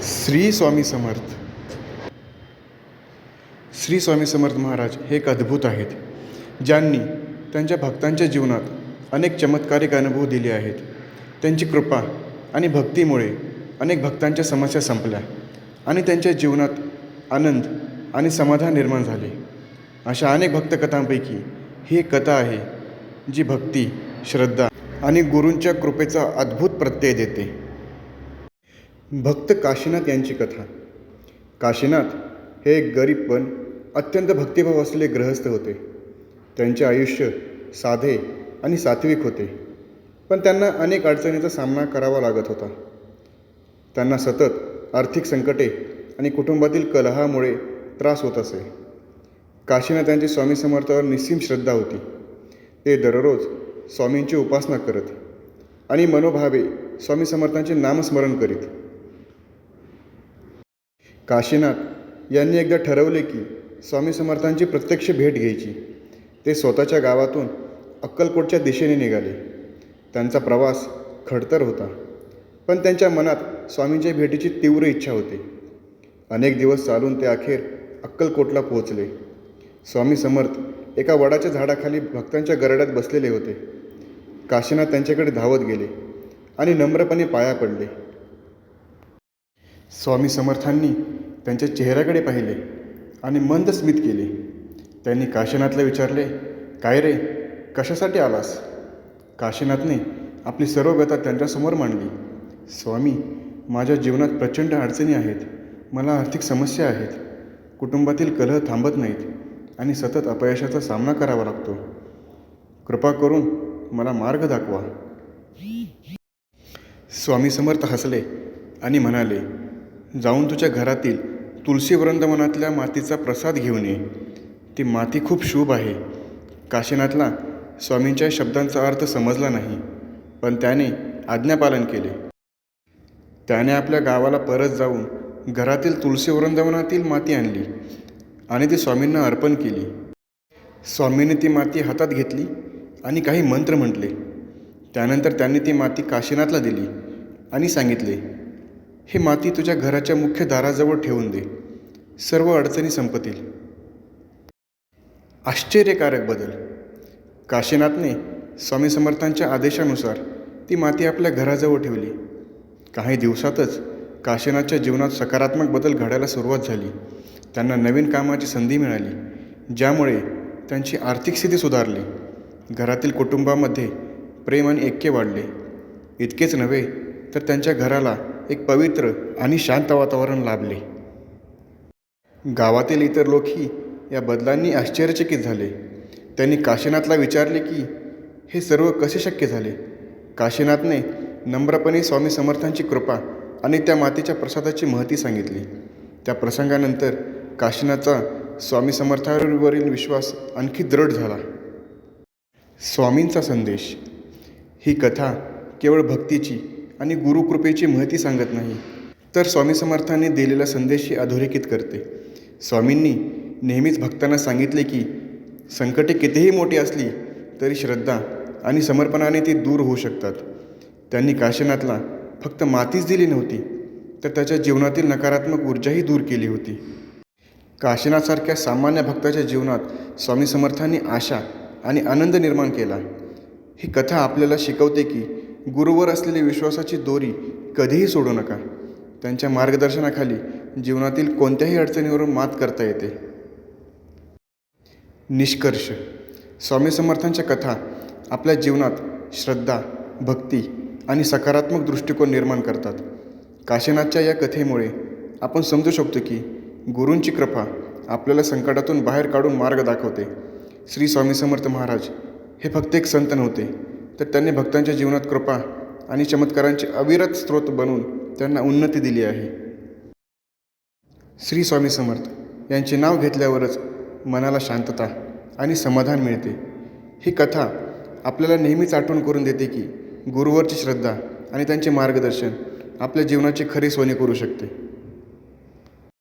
श्री स्वामी समर्थ. श्री स्वामी समर्थ महाराज हे एक अद्भुत आहेत, ज्यांनी त्यांच्या भक्तांच्या जीवनात अनेक चमत्कारिक अनुभव दिले आहेत. त्यांची कृपा आणि भक्तीमुळे अनेक भक्तांच्या समस्या संपल्या आणि त्यांच्या जीवनात आनंद आणि समाधान निर्माण झाले. अशा अनेक भक्तकथांपैकी ही एक कथा आहे, जी भक्ती, श्रद्धा आणि गुरूंच्या कृपेचा अद्भुत प्रत्यय देते. भक्त काशीनाथ यांची कथा. काशीनाथ हे एक गरीब पण अत्यंत भक्तिभाव असलेले गृहस्थ होते. त्यांचे आयुष्य साधे आणि सात्विक होते, पण त्यांना अनेक अडचणींचा सामना करावा लागत होता. त्यांना सतत आर्थिक संकटे आणि कुटुंबातील कलहामुळे त्रास होत असे. काशीनाथांची स्वामी समर्थावर निस्सीम श्रद्धा होती. ते दररोज स्वामींची उपासना करत आणि मनोभावे स्वामी समर्थांचे नामस्मरण करीत. काशीनाथ यांनी एकदा ठरवले की स्वामी समर्थांची प्रत्यक्ष भेट घ्यायची. ते स्वतःच्या गावातून अक्कलकोटच्या दिशेने निघाले. त्यांचा प्रवास खडतर होता, पण त्यांच्या मनात स्वामींच्या भेटीची तीव्र इच्छा होती. अनेक दिवस चालून ते अखेर अक्कलकोटला पोहोचले. स्वामी समर्थ एका वडाच्या झाडाखाली भक्तांच्या गरड्यात बसलेले होते. काशीनाथ त्यांच्याकडे धावत गेले आणि नम्रपणे पाया पडले. स्वामी समर्थांनी त्यांच्या चेहऱ्याकडे पाहिले आणि मंद स्मित केले. त्यांनी काशीनाथला विचारले, काय रे, कशासाठी आलास? काशीनाथने आपली सर्व व्यथा त्यांच्यासमोर मांडली. स्वामी, माझ्या जीवनात प्रचंड अडचणी आहेत. मला आर्थिक समस्या आहेत. कुटुंबातील कलह थांबत नाहीत आणि सतत अपयशाचा सामना करावा लागतो. कृपा करून मला मार्ग दाखवा. स्वामी समर्थ हसले आणि म्हणाले, जाऊन तुझ्या घरातील तुलसी वृंदावनातल्या मातीचा प्रसाद घेऊन ये. ती माती खूप शुभ आहे. काशीनाथला स्वामींच्या शब्दांचा अर्थ समजला नाही, पण त्याने आज्ञापालन केले. त्याने आपल्या गावाला परत जाऊन घरातील तुलसी वृंदावनातील माती आणली आणि ती स्वामींना अर्पण केली. स्वामींनी ती माती हातात घेतली आणि काही मंत्र म्हटले. त्यानंतर त्यांनी ती माती काशीनाथला दिली आणि सांगितले, ही माती तुझ्या घराच्या मुख्य दाराजवळ ठेवून दे. सर्व अडचणी संपतील. आश्चर्यकारक बदल. काशीनाथने स्वामी समर्थांच्या आदेशानुसार ती माती आपल्या घराजवळ ठेवली. काही दिवसातच काशीनाथच्या जीवनात सकारात्मक बदल घडायला सुरुवात झाली. त्यांना नवीन कामाची संधी मिळाली, ज्यामुळे त्यांची आर्थिक स्थिती सुधारली. घरातील कुटुंबामध्ये प्रेम आणि ऐक्य वाढले. इतकेच नव्हे तर त्यांच्या घराला एक पवित्र आणि शांत वातावरण लाभले. गावातील इतर लोकही या बदलांनी आश्चर्यचकित झाले. त्यांनी काशीनाथला विचारले की हे सर्व कसे शक्य झाले. काशीनाथने नम्रपणे स्वामी समर्थांची कृपा आणि त्या मातीच्या प्रसादाची महती सांगितली. त्या प्रसंगानंतर काशीनाथचा स्वामी समर्थांवरील विश्वास आणखी दृढ झाला. स्वामींचा संदेश. ही कथा केवळ भक्तीची आणि गुरुकृपेची महती सांगत नाही, तर स्वामी समर्थांनी दिलेला संदेशही अधोरेखित करते. स्वामींनी नेहमीच भक्तांना सांगितले की संकटे कितीही मोठी असली तरी श्रद्धा आणि समर्पणाने ती दूर होऊ शकतात. त्यांनी काशीनाथला फक्त मातीच दिली नव्हती, तर त्याच्या जीवनातील नकारात्मक ऊर्जाही दूर केली होती. काशीनाथसारख्या सामान्य भक्ताच्या जीवनात स्वामी समर्थांनी आशा आणि आनंद निर्माण केला. ही कथा आपल्याला शिकवते की गुरूवर असलेली विश्वासाची दोरी कधीही सोडू नका. त्यांच्या मार्गदर्शनाखाली जीवनातील कोणत्याही अडचणीवर मात करता येते. निष्कर्ष. स्वामी समर्थांच्या कथा आपल्या जीवनात श्रद्धा, भक्ती आणि सकारात्मक दृष्टिकोन निर्माण करतात. काशीनाथच्या या कथेमुळे आपण समजू शकतो की गुरूंची कृपा आपल्याला संकटातून बाहेर काढून मार्ग दाखवते. श्री स्वामी समर्थ महाराज हे फक्त एक संत नव्हते, तर त्यांनी भक्तांच्या जीवनात कृपा आणि चमत्कारांचे अविरत स्रोत बनवून त्यांना उन्नती दिली आहे. श्री स्वामी समर्थ यांचे नाव घेतल्यावरच मनाला शांतता आणि समाधान मिळते. ही कथा आपल्याला नेहमीच आठवण करून देते की गुरूवरची श्रद्धा आणि त्यांचे मार्गदर्शन आपल्या जीवनाची खरी सोने करू शकते.